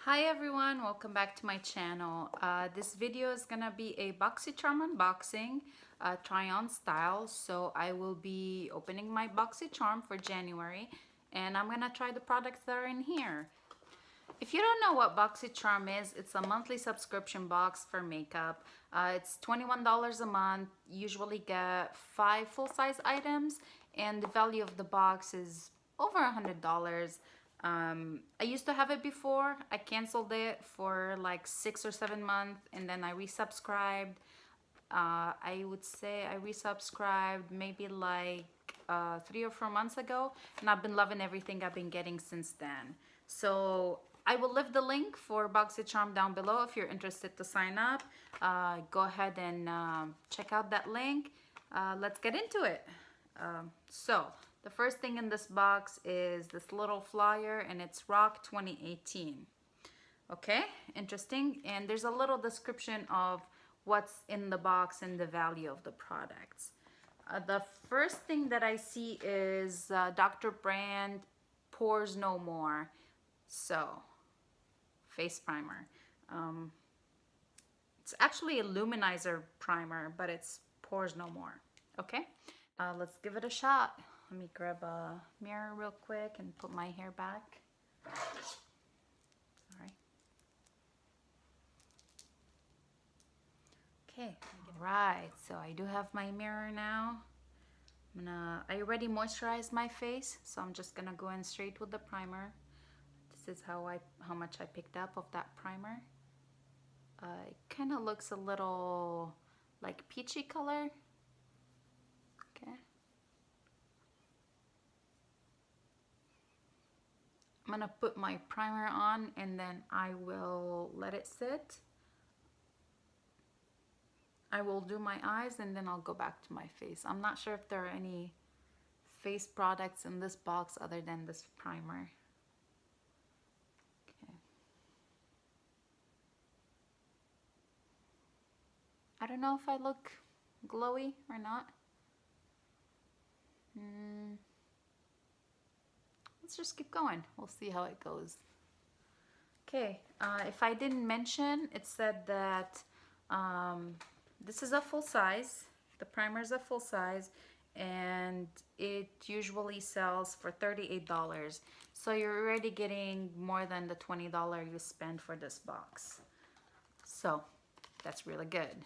Hi everyone, welcome back to my channel. This video is gonna be a BOXYCHARM unboxing, try on style. So I will be opening my BOXYCHARM for January and I'm gonna try the products that are in here. If you don't know what BOXYCHARM is, it's a monthly subscription box for makeup. It's $21 a month, usually get 5 full-size items, and the value of the box is over $100. I used to have it before. I canceled it for like 6 or 7 months and then I resubscribed. I would say I resubscribed maybe like 3 or 4 months ago, and I've been loving everything I've been getting since then. So I will leave the link for BOXYCHARM down below if you're interested to sign up. Go ahead and check out that link. Let's get into it. So the first thing in this box is this little flyer, and it's Rock 2018. Okay, interesting. And there's a little description of what's in the box and the value of the products. The first thing that I see is Dr. Brand Pores No More. So, face primer. It's actually a luminizer primer, but it's Pores No More. Okay, let's give it a shot. Let me grab a mirror real quick and put my hair back. All right. Okay, all right, so I do have my mirror now. I already moisturized my face, so I'm just gonna go in straight with the primer. This is how much I picked up of that primer. It kind of looks a little like peachy color. Okay. I'm gonna put my primer on and then I will let it sit. I will do my eyes and then I'll go back to my face. I'm not sure if there are any face products in this box other than this primer. Okay. I don't know if I look glowy or not. Let's just keep going. We'll see how it goes. Okay, if I didn't mention, it said that this is a full size. The primer is a full size and it usually sells for $38. So you're already getting more than the $20 you spend for this box. So that's really good.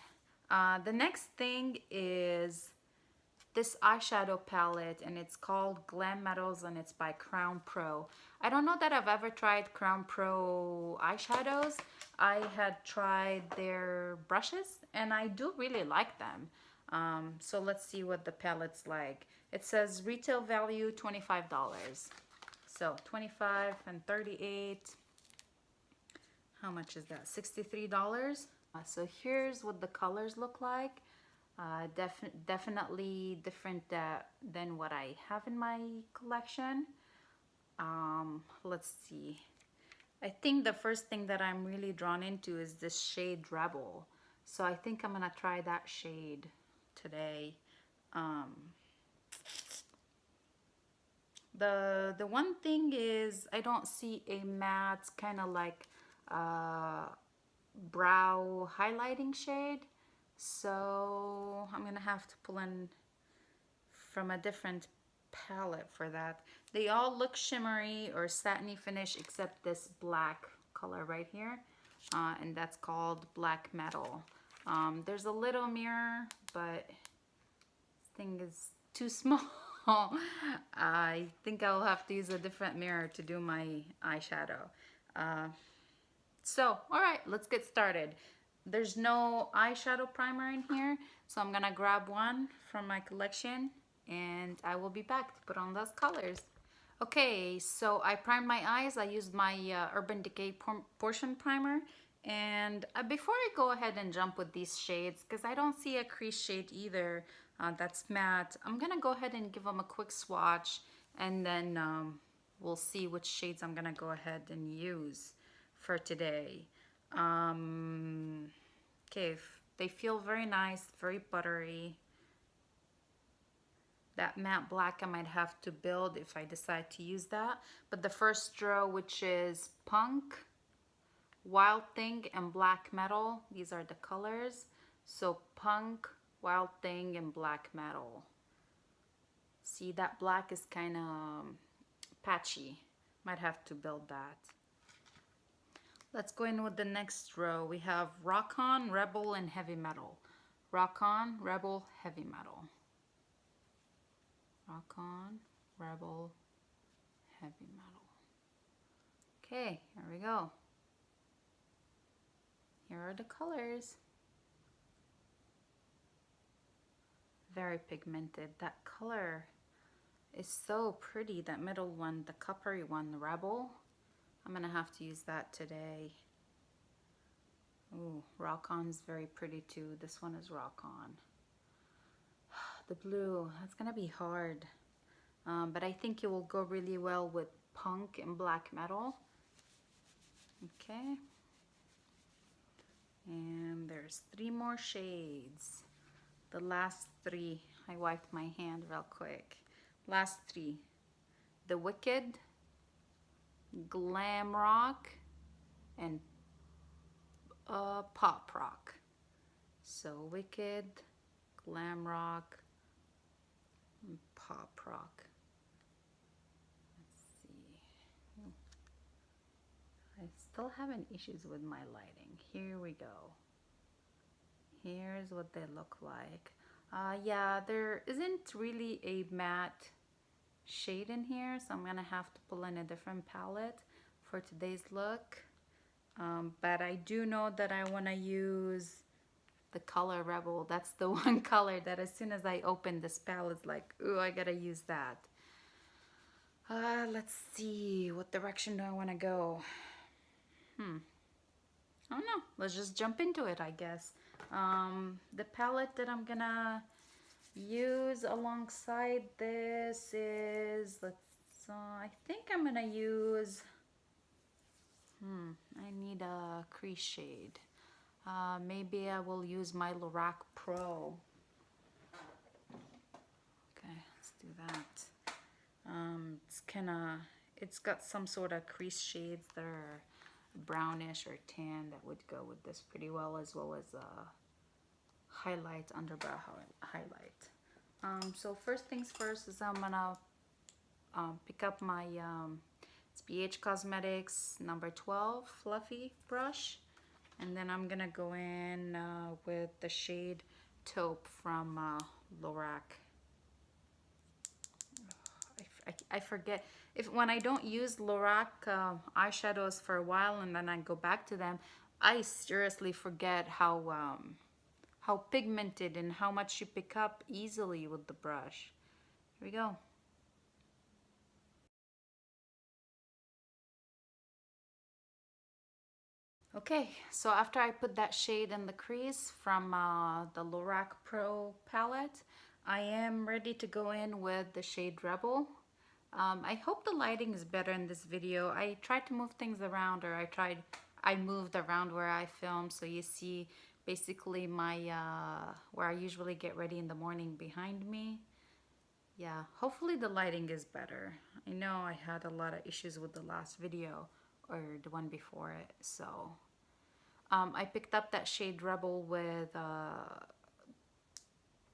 The next thing is this eyeshadow palette, and it's called Glam Metals and it's by Crown Pro. I don't know that I've ever tried Crown Pro eyeshadows. I had tried their brushes and I do really like them. So let's see what the palette's like. It says retail value $25. So 25 and 38. How much is that? $63. So here's what the colors look like. Definitely different than what I have in my collection. Let's see. I think the first thing that I'm really drawn into is this shade Rebel. So I think I'm gonna try that shade today. The one thing is I don't see a matte kind of like brow highlighting shade. So I'm gonna have to pull in from a different palette for that. They all look shimmery or satiny finish except this black color right here, and that's called Black Metal. There's a little mirror, but this thing is too small. I think I'll have to use a different mirror to do my eyeshadow. So, all right, let's get started. There's no eyeshadow primer in here, so I'm gonna grab one from my collection and I will be back to put on those colors. Okay, so I primed my eyes. I used my Urban Decay Portion Primer. And before I go ahead and jump with these shades, because I don't see a crease shade either that's matte, I'm gonna go ahead and give them a quick swatch, and then we'll see which shades I'm gonna go ahead and use for today. Okay, they feel very nice, very buttery. That matte black I might have to build if I decide to use that. But the first row, which is Punk, Wild Thing, and Black Metal. These are the colors. So Punk, Wild Thing, and Black Metal. See, that black is kind of patchy. Might have to build that. Let's go in with the next row. We have Rock On, Rebel, and Heavy Metal. Rock On, Rebel, Heavy Metal. Rock On, Rebel, Heavy Metal. Okay, here we go. Here are the colors. Very pigmented. That color is so pretty. That middle one, the coppery one, the Rebel. I'm gonna have to use that today. Ooh, Rock On's very pretty too. This one is Rock On. The blue, that's gonna be hard. But I think it will go really well with Punk and Black Metal. Okay. And there's 3 more shades. The last 3, I wiped my hand real quick. Last 3, The Wicked, Glam Rock, and Pop Rock. So Wicked, Glam Rock, and Pop Rock. Let's see. I still having issues with my lighting. Here we go. Here's what they look like. Yeah, there isn't really a matte shade in here, so I'm gonna have to pull in a different palette for today's look. But I do know that I want to use the color Rebel. That's the one color that as soon as I open this palette, it's like, ooh, I gotta use that. Let's see, what direction do I want to go? I don't know. Let's just jump into it, I guess. The palette that I'm gonna use alongside this is, I think I'm gonna use, I need a crease shade. Maybe I will use my Lorac Pro. Okay, let's do that. It's got some sort of crease shades that are brownish or tan that would go with this pretty well, as well as highlight, underbrow highlight. So first things first is I'm gonna pick up my it's BH Cosmetics number 12 fluffy brush, and then I'm gonna go in with the shade Taupe from Lorac. I forget when I don't use Lorac eyeshadows for a while and then I go back to them, I seriously forget how pigmented and how much you pick up easily with the brush. Here we go. Okay, so after I put that shade in the crease from the Lorac Pro palette, I am ready to go in with the shade Rebel. I hope the lighting is better in this video. I tried to move things around, or I moved around where I film, so you see basically my where I usually get ready in the morning behind me. Yeah, hopefully the lighting is better. I know I had a lot of issues with the last video or the one before it, so I picked up that shade Rebel with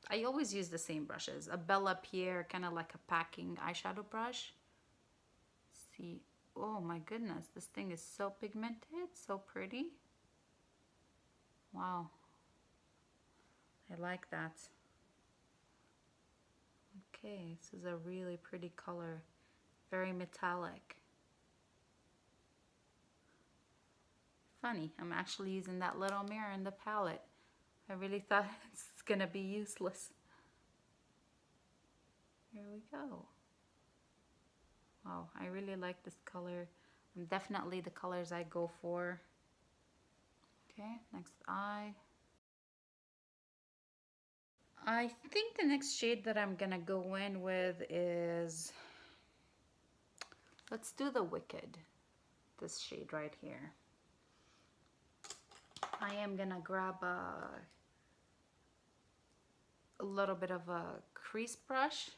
I always use the same brushes, a Bella Pierre, kind of like a packing eyeshadow brush. See, oh my goodness, this thing is so pigmented, so pretty. Wow, I like that. Okay, this is a really pretty color, very metallic. Funny, I'm actually using that little mirror in the palette. I really thought it's gonna be useless. Here we go. Wow, I really like this color. Definitely the colors I go for. Okay, next eye. I think the next shade that I'm gonna go in with is, let's do the Wicked. This shade right here. I am gonna grab a little bit of a crease brush.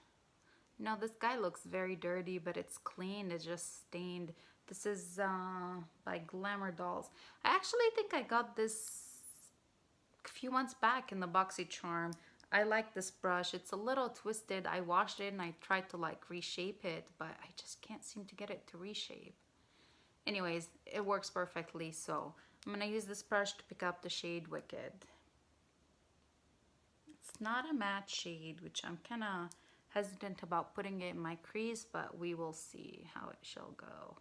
Now this guy looks very dirty, but it's clean. It's just stained. This is by Glamour Dolls. I actually think I got this a few months back in the BOXYCHARM. I like this brush. It's a little twisted. I washed it and I tried to like reshape it, but I just can't seem to get it to reshape. Anyways, it works perfectly, so I'm gonna use this brush to pick up the shade Wicked. It's not a matte shade, which I'm kind of hesitant about putting it in my crease, but we will see how it shall go.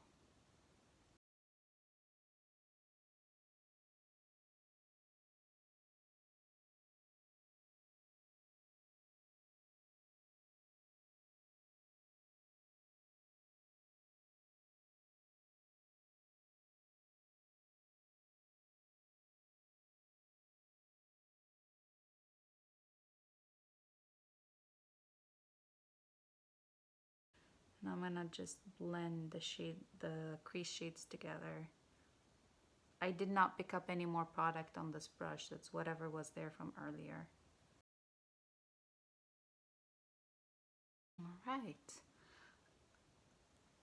And I'm gonna just blend the crease shades together. I did not pick up any more product on this brush. That's whatever was there from earlier. All right.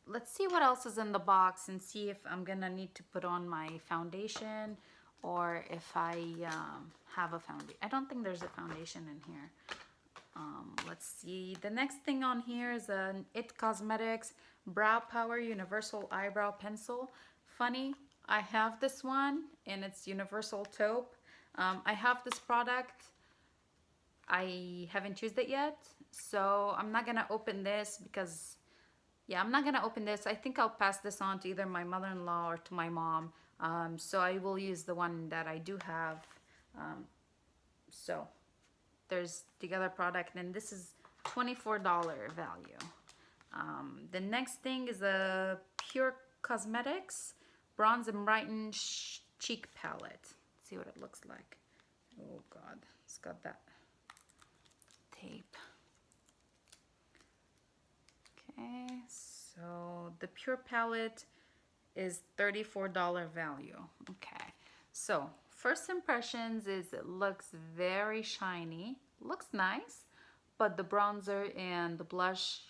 Let's see what else is in the box and see if I'm gonna need to put on my foundation or if I have a foundation. I don't think there's a foundation in here. Let's see. The next thing on here is an IT Cosmetics Brow Power Universal Eyebrow Pencil. Funny, I have this one and it's Universal Taupe. I have this product. I haven't used it yet, so I'm not gonna open this because, yeah, I'm not gonna open this. I think I'll pass this on to either my mother-in-law or to my mom. So I will use the one that I do have. So there's the other product, and this is $24 value. The next thing is a Pure Cosmetics Bronze and Brighten Cheek Palette. Let's see what it looks like. Oh God, it's got that tape. Okay, so the Pure palette is $34 value. Okay, so first impressions is it looks very shiny, looks nice, but the bronzer and the blush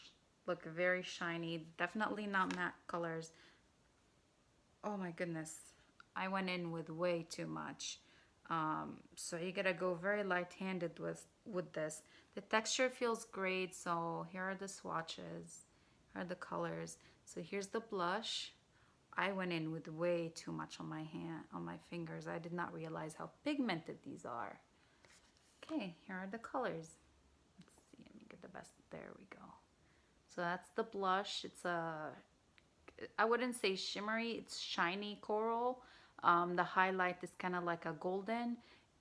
look very shiny, definitely not matte colors. Oh my goodness, I went in with way too much. So you gotta go very light-handed with this. The texture feels great, so here are the swatches, here are the colors. So here's the blush. I went in with way too much on my fingers. I did not realize how pigmented these are. Okay, here are the colors. Let's see, let me get the best, there we go. So that's the blush. It's I wouldn't say shimmery, it's shiny coral. The highlight is kind of like a golden,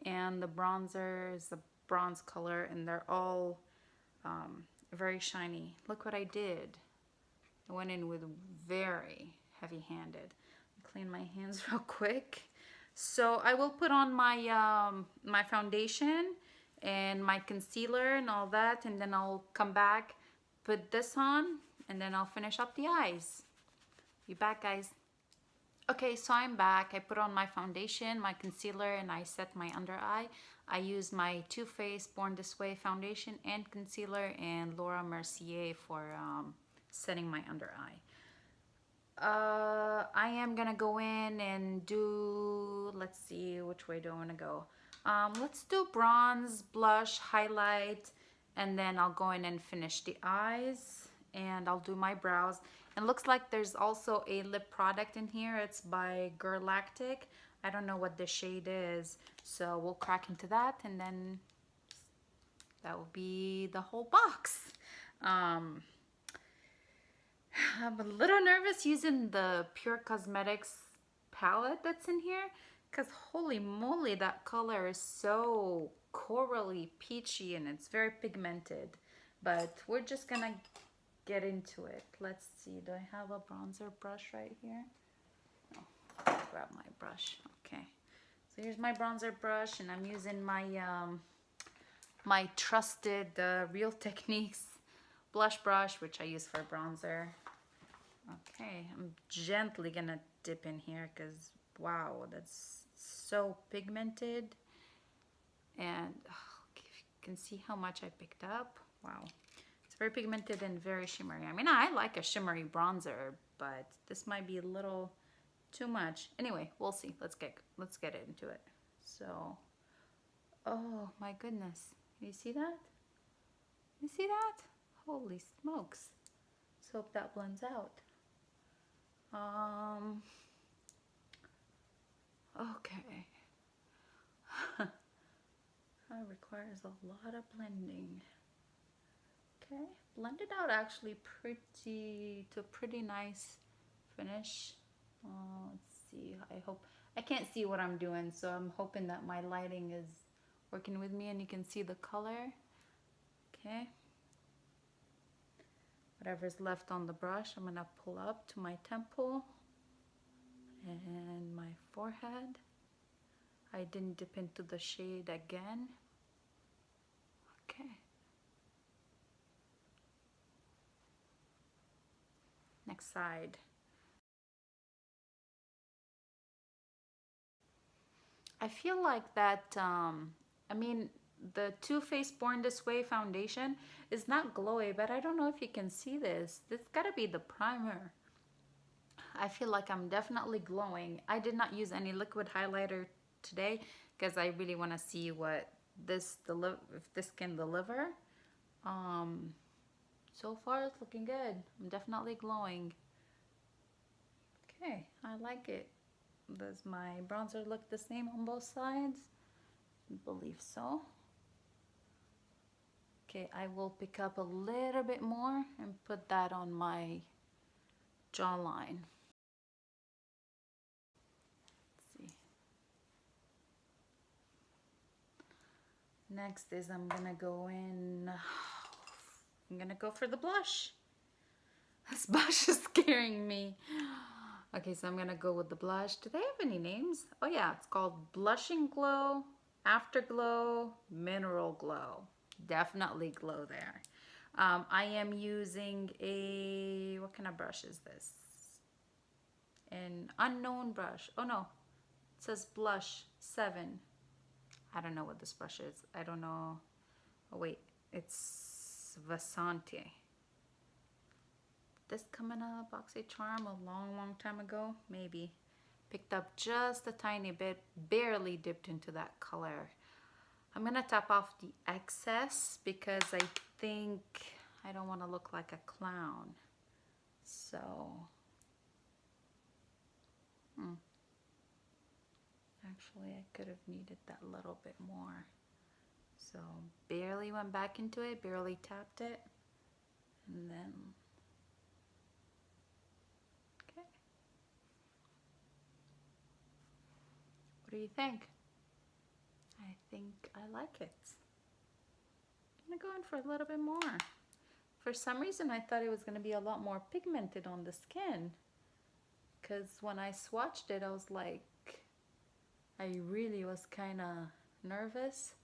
and the bronzer is a bronze color, and they're all very shiny. Look what I did. I went in with very heavy-handed. Clean my hands real quick. So I will put on my my foundation and my concealer and all that, and then I'll come back, put this on, and then I'll finish up the eyes. Be back, guys. Okay, so I'm back. I put on my foundation, my concealer, and I set my under eye. I use my Too Faced Born This Way foundation and concealer, and Laura Mercier for setting my under eye. I am gonna go in and do, let's see, which way do I want to go? Let's do bronze, blush, highlight, and then I'll go in and finish the eyes, and I'll do my brows. And looks like there's also a lip product in here. It's by Galactic. I don't know what the shade is, so we'll crack into that, and then that will be the whole box. I'm a little nervous using the Pure Cosmetics palette that's in here, because holy moly, that color is so corally peachy and it's very pigmented. But we're just gonna get into it. Let's see, do I have a bronzer brush right here? Oh, I'll grab my brush. Okay, so here's my bronzer brush, and I'm using my my trusted Real Techniques blush brush, which I use for bronzer. Okay, I'm gently gonna dip in here because wow, that's so pigmented, and oh, if you can see how much I picked up. Wow, It's very pigmented and very shimmery. I mean, I like a shimmery bronzer, but this might be a little too much. Anyway, we'll see. Let's get into it. So, oh my goodness. You see that? You see that? Holy smokes. Let's hope that blends out. Okay. That requires a lot of blending. Okay, blend it out actually to a pretty nice finish. Let's see, I can't see what I'm doing, so I'm hoping that my lighting is working with me and you can see the color. Okay. Whatever's left on the brush, I'm gonna pull up to my temple and my forehead. I didn't dip into the shade again. Okay. Next side. I feel like that, I mean, the Too Faced Born This Way foundation is not glowy, but I don't know if you can see this. This gotta be the primer. I feel like I'm definitely glowing. I did not use any liquid highlighter today because I really want to see what if this can deliver. So far it's looking good. I'm definitely glowing. Okay, I like it. Does my bronzer look the same on both sides? I believe so. Okay, I will pick up a little bit more and put that on my jawline. Next is I'm gonna go for the blush. This blush is scaring me. Okay, so I'm gonna go with the blush. Do they have any names? Oh yeah, it's called Blushing Glow, Afterglow, Mineral Glow. Definitely glow there. I am using what kind of brush is this? An unknown brush. Oh no, it says Blush 7. I don't know what this brush is. I don't know. Oh wait, it's Vasante. This come in a BOXYCHARM a long time ago, maybe. Picked up just a tiny bit, barely dipped into that color. I'm gonna tap off the excess because I think I don't want to look like a clown. So, actually I could have needed that little bit more. So barely went back into it, barely tapped it, and then, okay. What do you think? I think I like it. I'm gonna go in for a little bit more. For some reason I thought it was gonna be a lot more pigmented on the skin, because when I swatched it I was like, I really was kind of nervous.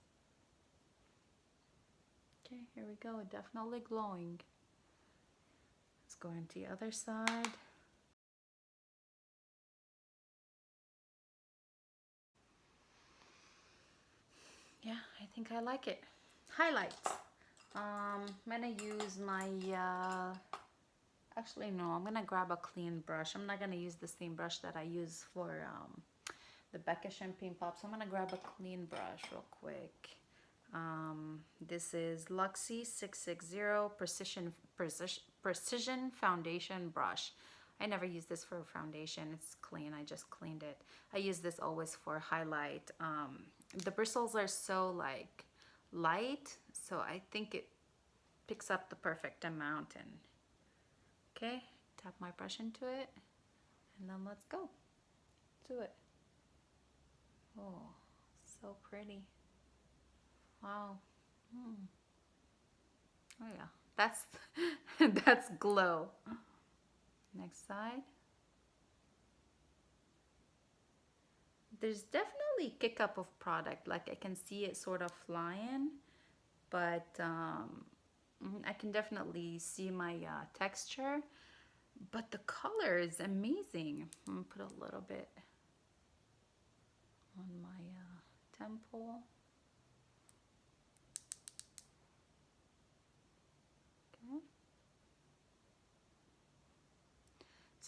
Okay, here we go, definitely glowing. Let's go into the other side. Yeah, I think I like it. Highlights. I'm gonna use my, actually no, I'm gonna grab a clean brush. I'm not gonna use the same brush that I use for the Becca Champagne Pop. So I'm gonna grab a clean brush real quick. This is Luxie 660 Precision Foundation Brush. I never use this for foundation. It's clean. I just cleaned it. I use this always for highlight. The bristles are so like light, so I think it picks up the perfect amount. And okay, tap my brush into it, and then let's go to it. Oh, so pretty. Wow. Oh yeah, that's that's glow. Next side. There's definitely kick up of product. Like I can see it sort of flying, but I can definitely see my texture. But the color is amazing. I'm gonna put a little bit on my temple.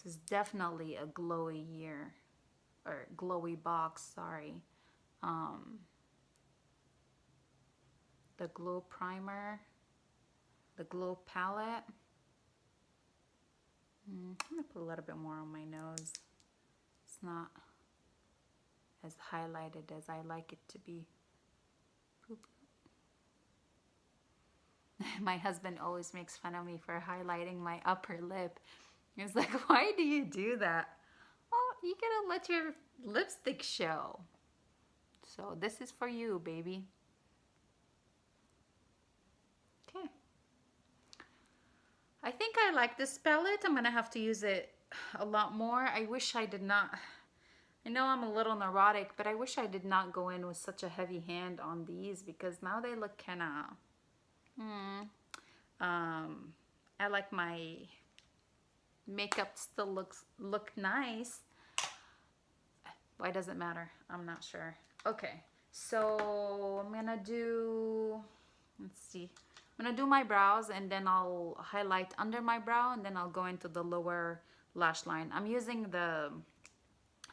This is definitely a glowy year, or glowy box, sorry. Um, the glow primer, the glow palette. I'm gonna put a little bit more on my nose. It's not as highlighted as I like it to be. Boop. My husband always makes fun of me for highlighting my upper lip. He's like, why do you do that? Oh, you gotta let your lipstick show. So this is for you, baby. Okay. I think I like this palette. I'm gonna have to use it a lot more. I wish I did not. I know I'm a little neurotic, but I wish I did not go in with such a heavy hand on these, because now they look kind of, I like my makeup still look nice. Why does it matter? I'm not sure. Okay, so I'm gonna do, let's see. I'm gonna do my brows, and then I'll highlight under my brow, and then I'll go into the lower lash line. I'm using the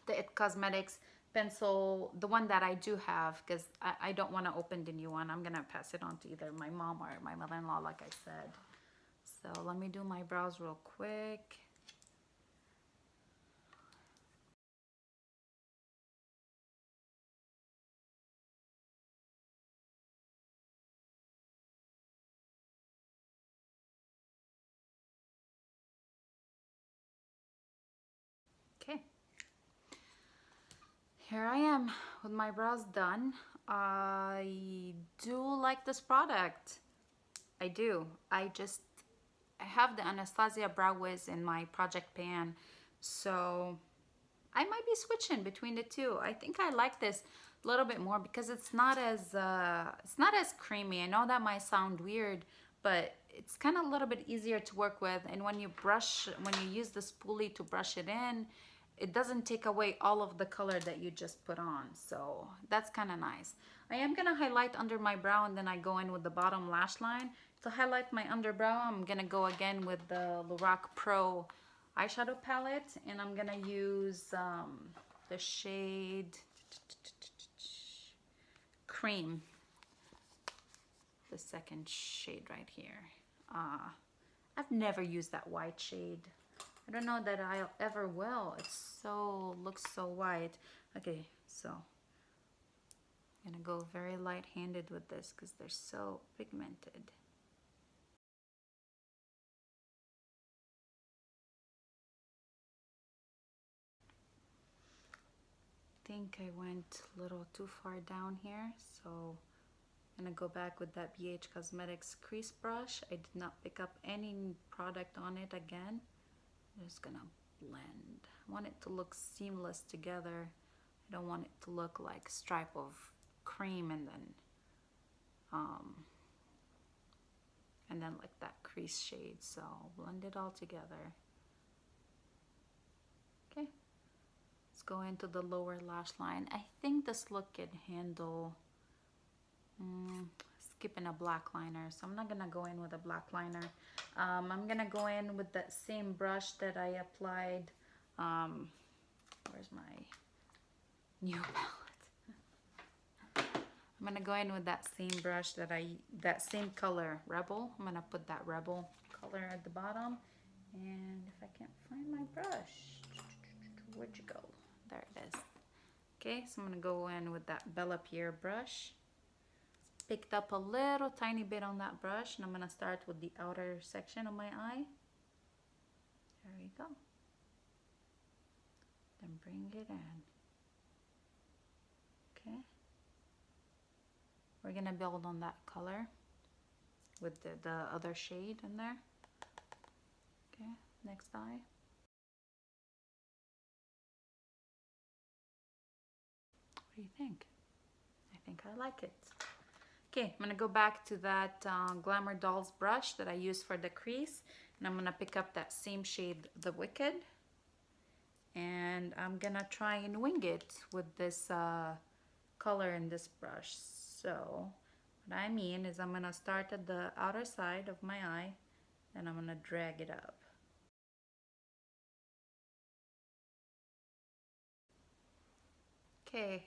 It Cosmetics pencil, the one that I do have, because I don't want to open the new one. I'm gonna pass it on to either my mom or my mother-in-law, like I said. So let me do my brows real quick. Okay, here I am with my brows done. I do like this product. I do. I have the Anastasia Brow Wiz in my project pan, so I might be switching between the two. I think I like this a little bit more because it's not as creamy. I know that might sound weird, but it's kind of a little bit easier to work with. And when you use the spoolie to brush it in, it doesn't take away all of the color that you just put on. So that's kind of nice. I am gonna highlight under my brow, and then I go in with the bottom lash line. To highlight my underbrow, I'm gonna go again with the Lorac Pro eyeshadow palette, and I'm gonna use the shade Cream, the second shade right here. I've never used that white shade. I don't know that I ever will. Looks so white. Okay, so I'm gonna go very light-handed with this because they're so pigmented. I think I went a little too far down here, so I'm gonna go back with that BH Cosmetics crease brush. I did not pick up any product on it again. I'm just gonna blend. I want it to look seamless together. I don't want it to look like a stripe of cream and then like that crease shade. So blend it all together. Okay. Let's go into the lower lash line. I think this look can handle skipping a black liner, so I'm not gonna go in with a black liner. I'm gonna go in with that same brush that I applied. Where's my new palette? I'm gonna go in with that same brush that same color, Rebel. I'm gonna put that Rebel color at the bottom, and if I can't find my brush, where'd you go? There it is. Okay, so I'm gonna go in with that Bella Pierre brush. Picked up a little tiny bit on that brush, and I'm gonna start with the outer section of my eye. There we go. Then bring it in. Okay. We're gonna build on that color with the other shade in there. Okay, next eye. What do you think? I think I like it. Okay, I'm gonna go back to that Glamour Dolls brush that I used for the crease, and I'm gonna pick up that same shade, the Wicked, and I'm gonna try and wing it with this color in this brush. So what I mean is I'm gonna start at the outer side of my eye, and I'm gonna drag it up. Okay.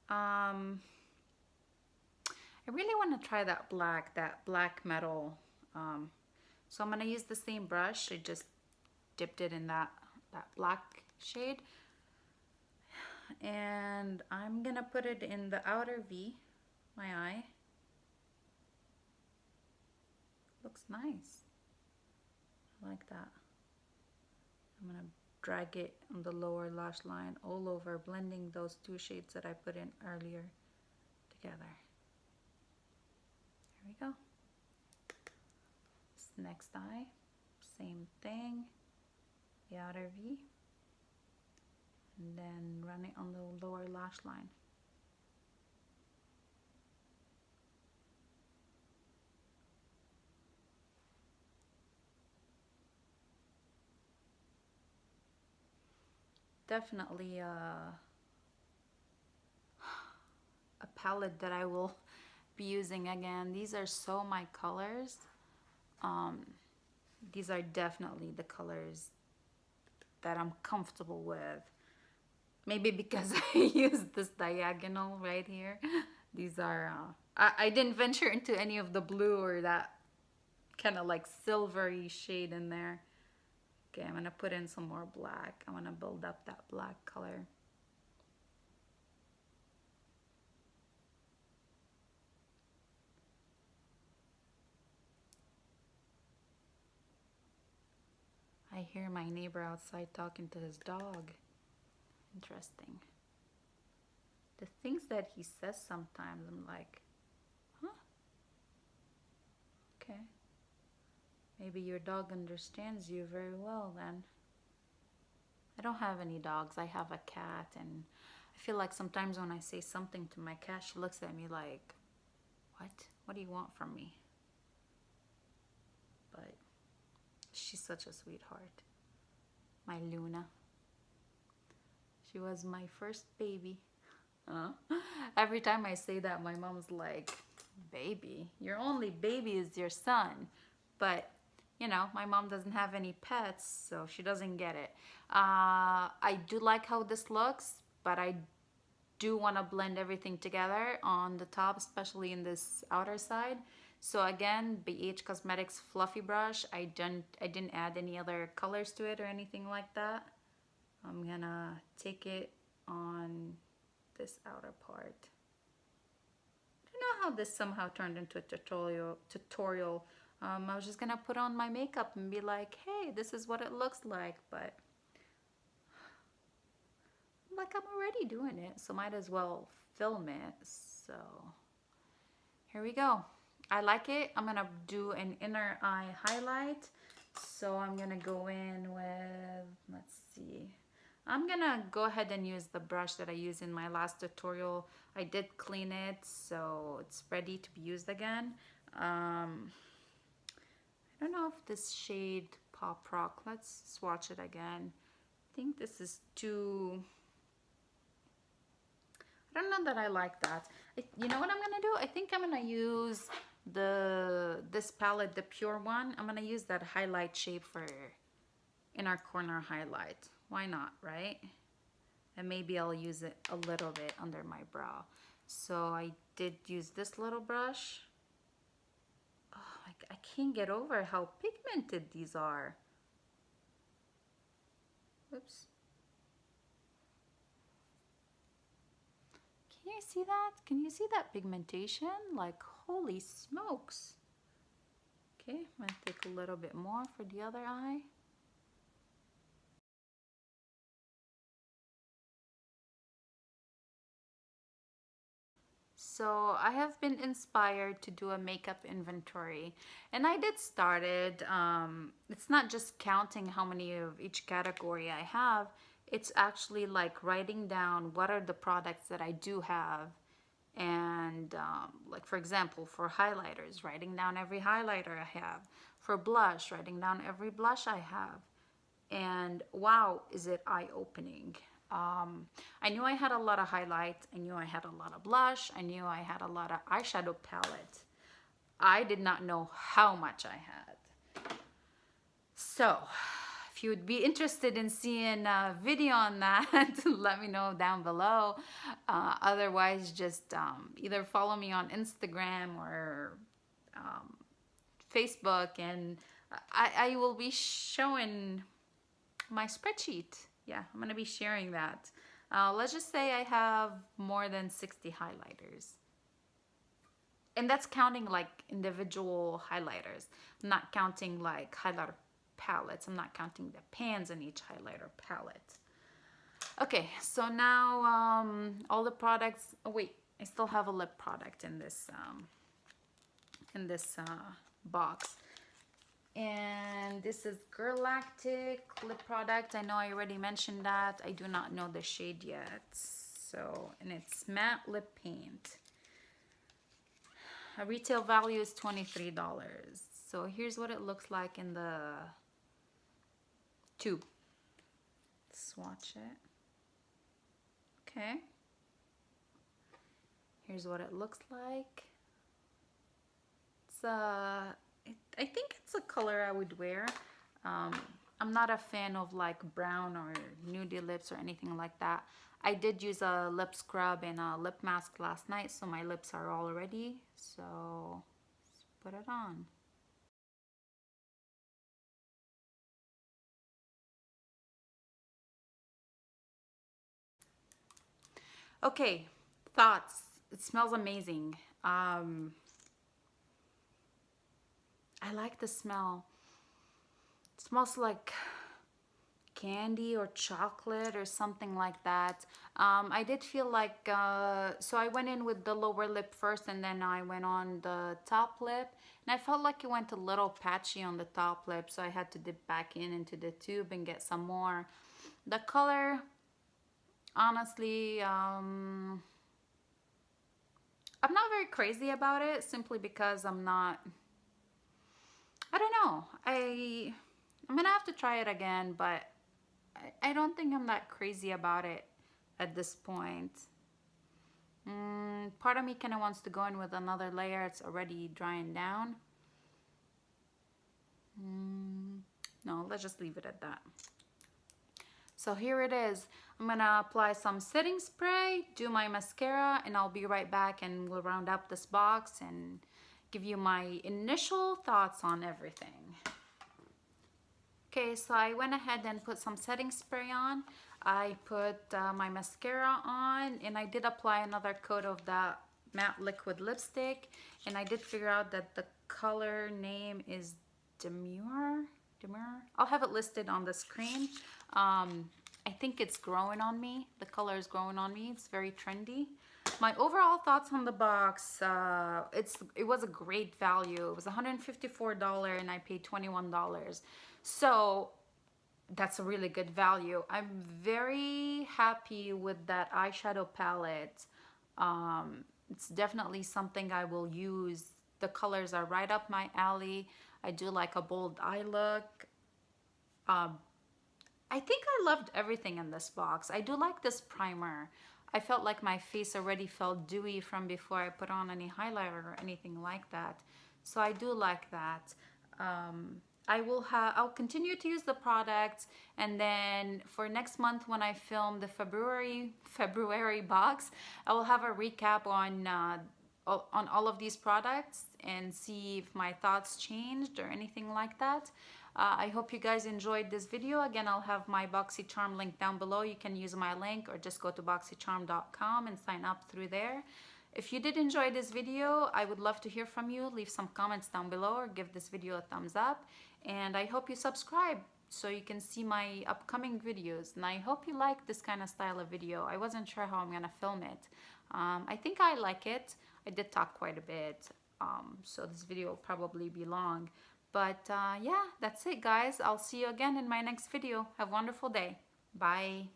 I really want to try that black metal. So I'm gonna use the same brush. I just dipped it in that black shade, and I'm gonna put it in the outer V, my eye. Looks nice. I like that. I'm gonna drag it on the lower lash line all over, blending those two shades that I put in earlier together. There we go. This next eye, same thing, the outer V, and then run it on the lower lash line. Definitely a palette that I will be using again. These are so my colors. These are definitely the colors that I'm comfortable with. Maybe because I used this diagonal right here. These are, I didn't venture into any of the blue or that kind of like silvery shade in there. Okay, I'm gonna put in some more black. I wanna build up that black color. I hear my neighbor outside talking to his dog. Interesting. The things that he says sometimes, I'm like, huh? Okay. Maybe your dog understands you very well then. I don't have any dogs. I have a cat, and I feel like sometimes when I say something to my cat, she looks at me like, what? What do you want from me? But she's such a sweetheart. My Luna. She was my first baby. Every time I say that, my mom's like, baby? Your only baby is your son. But, you know, my mom doesn't have any pets, so she doesn't get it. I do like how this looks, but I do want to blend everything together on the top, especially in this outer side. So again, BH Cosmetics fluffy brush. I didn't add any other colors to it or anything like that. I'm gonna take it on this outer part. I don't know how this somehow turned into a tutorial. I was just gonna put on my makeup and be like, hey, this is what it looks like, but like I'm already doing it, so might as well film it. So here we go. I like it. I'm gonna do an inner eye highlight. So I'm gonna go in with, let's see. I'm gonna go ahead and use the brush that I used in my last tutorial. I did clean it, so it's ready to be used again. I don't know if this shade Pop Rock, let's swatch it again. I think this is too, I don't know that I like that. You know what I'm gonna do? I think I'm gonna use this palette, the pure one. I'm gonna use that highlight shape for inner corner highlight. Why not, right? And maybe I'll use it a little bit under my brow. So I did use this little brush. Oh, I can't get over how pigmented these are. Oops. Can you see that? Can you see that pigmentation? Like, holy smokes. Okay, I'm gonna take a little bit more for the other eye. So I have been inspired to do a makeup inventory, and I did start it. It's not just counting how many of each category I have. It's actually like writing down what are the products that I do have, and like for example, for highlighters, writing down every highlighter I have. For blush, writing down every blush I have. And wow, is it eye-opening. I knew I had a lot of highlights. I knew I had a lot of blush. I knew I had a lot of eyeshadow palette. I did not know how much I had. So if you would be interested in seeing a video on that, let me know down below. Otherwise, just either follow me on Instagram or Facebook, and I will be showing my spreadsheet. Yeah, I'm gonna be sharing that. Let's just say I have more than 60 highlighters. And that's counting like individual highlighters. I'm not counting like highlighter palettes. I'm not counting the pans in each highlighter palette. Okay, so now all the products. Oh wait, I still have a lip product in this box. And this is Galactic lip product. I know I already mentioned that. I do not know the shade yet. So, and it's matte lip paint. Retail value is $23. So here's what it looks like in the tube. Swatch it. Okay. Here's what it looks like. It's I think it's a color I would wear. I'm not a fan of like brown or nudie lips or anything like that. I did use a lip scrub and a lip mask last night, so my lips are all ready. So let's put it on. Okay, thoughts. It smells amazing. I like the smell. It smells like candy or chocolate or something like that. I did feel like, so I went in with the lower lip first and then I went on the top lip. And I felt like it went a little patchy on the top lip, so I had to dip back into the tube and get some more. The color, honestly, I'm not very crazy about it, simply because I don't know. I'm gonna have to try it again, but I don't think I'm that crazy about it at this point. Part of me kind of wants to go in with another layer. It's already drying down. No, let's just leave it at that. So here it is. I'm gonna apply some setting spray, do my mascara, and I'll be right back and we'll round up this box and give you my initial thoughts on everything. Okay, so I went ahead and put some setting spray on. I put my mascara on, and I did apply another coat of that matte liquid lipstick, and I did figure out that the color name is Demure. I'll have it listed on the screen. I think it's growing on me. The color is growing on me. It's very trendy. My overall thoughts on the box, it was a great value. It was $154 and I paid $21. So that's a really good value. I'm very happy with that eyeshadow palette. It's definitely something I will use. The colors are right up my alley. I do like a bold eye look. I think I loved everything in this box. I do like this primer. I felt like my face already felt dewy from before I put on any highlighter or anything like that. So I do like that. I'll continue to use the products, and then for next month when I film the February box, I will have a recap on all of these products and see if my thoughts changed or anything like that. I hope you guys enjoyed this video. Again, I'll have my BOXYCHARM link down below. You can use my link or just go to boxycharm.com and sign up through there. If you did enjoy this video, I would love to hear from you. Leave some comments down below or give this video a thumbs up. And I hope you subscribe so you can see my upcoming videos. And I hope you like this kind of style of video. I wasn't sure how I'm gonna film it. I think I like it. I did talk quite a bit, so this video will probably be long. But yeah, that's it, guys. I'll see you again in my next video. Have a wonderful day. Bye.